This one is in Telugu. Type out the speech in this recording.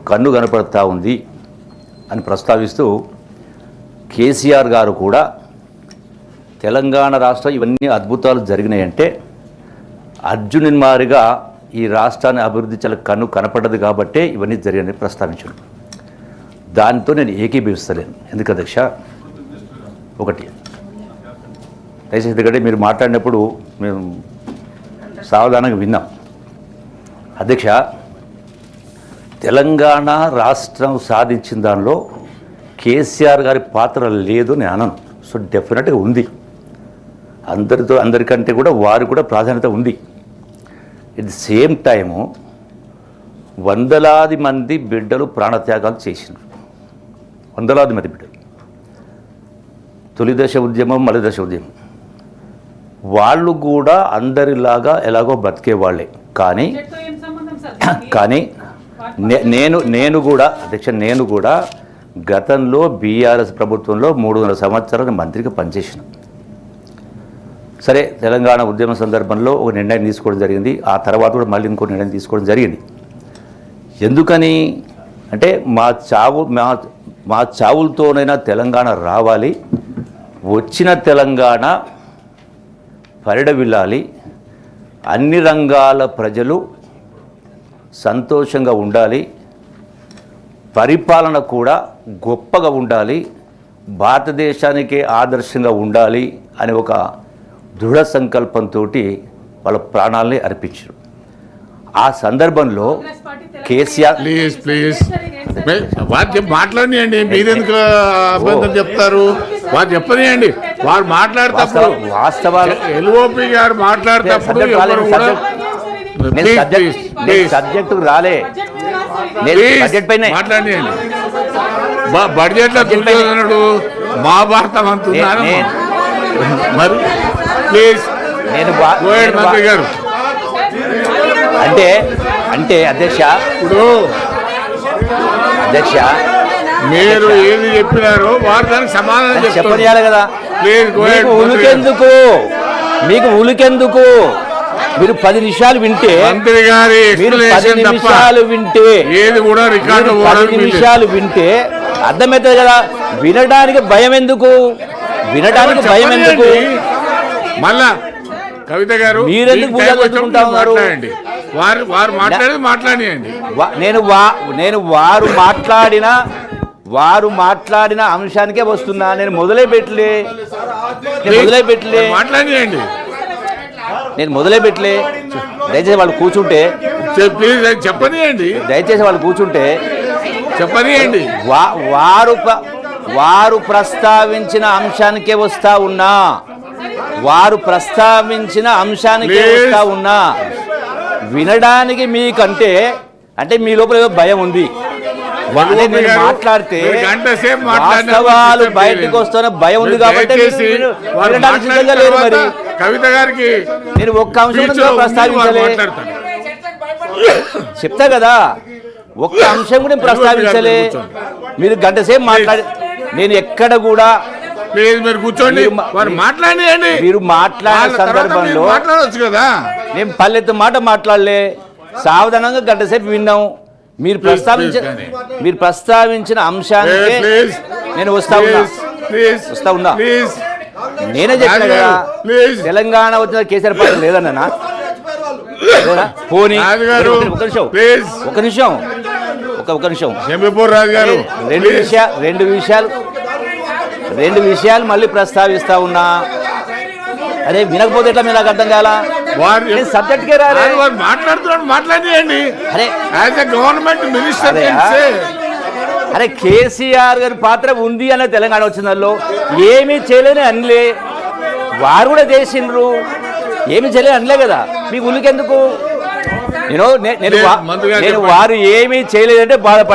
కన్ను కనపడతా ఉంది అని ప్రస్తావిస్తూ కేసీఆర్ గారు కూడా తెలంగాణ రాష్ట్రం ఇవన్నీ అద్భుతాలు జరిగినాయంటే అర్జునుని మారిగా ఈ రాష్ట్రాన్ని అభివృద్ధి చాలా కన్ను కనపడ్డది కాబట్టే ఇవన్నీ జరిగాయని ప్రస్తావించాడు. దానితో నేను ఏకీభవిస్తలేను. ఎందుకు అధ్యక్ష, ఒకటి దయచేసి, ఎందుకంటే మీరు మాట్లాడినప్పుడు మేము సావధానంగా విన్నాం. అధ్యక్ష, తెలంగాణ రాష్ట్రం సాధించిన దానిలో కేసీఆర్ గారి పాత్ర లేదు నేను అనను. సో డెఫినెట్గా ఉంది. అందరికంటే కూడా వారికి కూడా ప్రాధాన్యత ఉంది. ఎట్ ది సేమ్ టైము వందలాది మంది బిడ్డలు ప్రాణత్యాగాలు చేసినారు. వందలాది మంది బిడ్డలు. తొలి దశ ఉద్యమం, మలి దశ ఉద్యమం, వాళ్ళు కూడా అందరిలాగా ఎలాగో బతికేవాళ్ళే. కానీ నేను కూడా అధ్యక్ష, నేను కూడా గతంలో బీఆర్ఎస్ ప్రభుత్వంలో 300 సంవత్సరాలు మంత్రిగా పనిచేసిన. సరే, తెలంగాణ ఉద్యమ సందర్భంలో ఒక నిర్ణయం తీసుకోవడం జరిగింది. ఆ తర్వాత కూడా మళ్ళీ ఇంకో నిర్ణయం తీసుకోవడం జరిగింది. ఎందుకని అంటే మా చావులతోనైనా తెలంగాణ రావాలి, వచ్చిన తెలంగాణ పరిడవిల్లాలి, అన్ని రంగాల ప్రజలు సంతోషంగా ఉండాలి, పరిపాలన కూడా గొప్పగా ఉండాలి, భారతదేశానికే ఆదర్శంగా ఉండాలి అని ఒక దృఢ సంకల్పంతో వాళ్ళ ప్రాణాలని అర్పించారు. ఆ సందర్భంలో కేసీఆర్ ప్లీజ్ వారు మాట్లాడియండి, మీరెందుకు అభ్యంతరం చెప్తారు? వారు చెప్పనియండి, వారు మాట్లాడేటప్పుడు వాస్తవాలు ఎల్ఓపి గారు మాట్లాడేటప్పుడు సబ్జెక్టు రాలే, బడ్జెట్ పైన మాట్లాడియండి. బడ్జెట్ లో దుర్యోధనుడు మహాభారతం అంటున్నాను. మరి ప్లీజ్ మంత్రి గారు అంటే అధ్యక్ష, ఇప్పుడు అధ్యక్ష మీరు ఏది చెప్పినారో వారు దానికి సమాధానం చెప్పనియాలి కదా. మీకు ఉలికెందుకు? మీరు 10 నిమిషాలు వింటే, మంత్రి గారి 10 నిమిషాలు వింటే, ఏది కూడా రికార్డు 10 నిమిషాలు వింటే అర్థమవుతుంది కదా. వినడానికి భయం ఎందుకు? మళ్ళా కవిత గారు మీరెందుకు మాట్లాడండి. వారు మాట్లాడేది మాట్లాడియండి. నేను వారు మాట్లాడిన అంశానికే వస్తున్నా. నేను మొదలే పెట్టలే మాట్లాడియండి. దయచేసి వాళ్ళు కూర్చుంటే చెప్పనియండి. చెప్పనియండి. వారు ప్రస్తావించిన అంశానికే వస్తా ఉన్నా. వినడానికి మీకంటే అంటే మీ లోపల ఏదో భయం ఉంది. మాట్లాడితే వాస్తవాలు బయటకు వస్తున్న భయం ఉంది కాబట్టి వినడానికి సిద్ధంగా లేదు. మరి కవిత గారికి నేను ఒక్క అంశం ప్రస్తావించలే, చెప్తా కదా, ఒక్క అంశం కూడా ప్రస్తావించలే. మీరు గంట సేపు మాట్లాడి, నేను ఎక్కడ కూడా మీరు కూర్చోండి, మాట్లాడండి. మీరు మాట్లాడిన సందర్భంలో మాట్లాడవచ్చు కదా. నేను పల్లెత్తు మాట మాట్లాడలే, సావధానంగా గంట సేపు విన్నాం. మీరు ప్రస్తావించిన అంశానికి నేను వస్తా ఉన్నా. నేనే చెప్పిన కదా, తెలంగాణ వచ్చిన కేసీఆర్ పార్టీ లేదన్నా. పోనీ ఒక నిమిషం రెండు విషయాలు మళ్ళీ ప్రస్తావిస్తా ఉన్నా. అరే వినకపోతే ఎట్లా? మీరు నాకు అర్థం కాల. సబ్జెక్ట్కే మాట్లాడండి. అరే గవర్నమెంట్ మినిస్టర్ అరే కేసీఆర్ గారి పాత్ర ఉంది అనే తెలంగాణ వచ్చిన ఏమీ చేయలేని అనలే. వారు కూడా చేసిండ్రు, ఏమి చేయలేని అనలే కదా. మీకు ఉలికెందుకు? నేను వారు ఏమీ చేయలేదంటే బాధపడ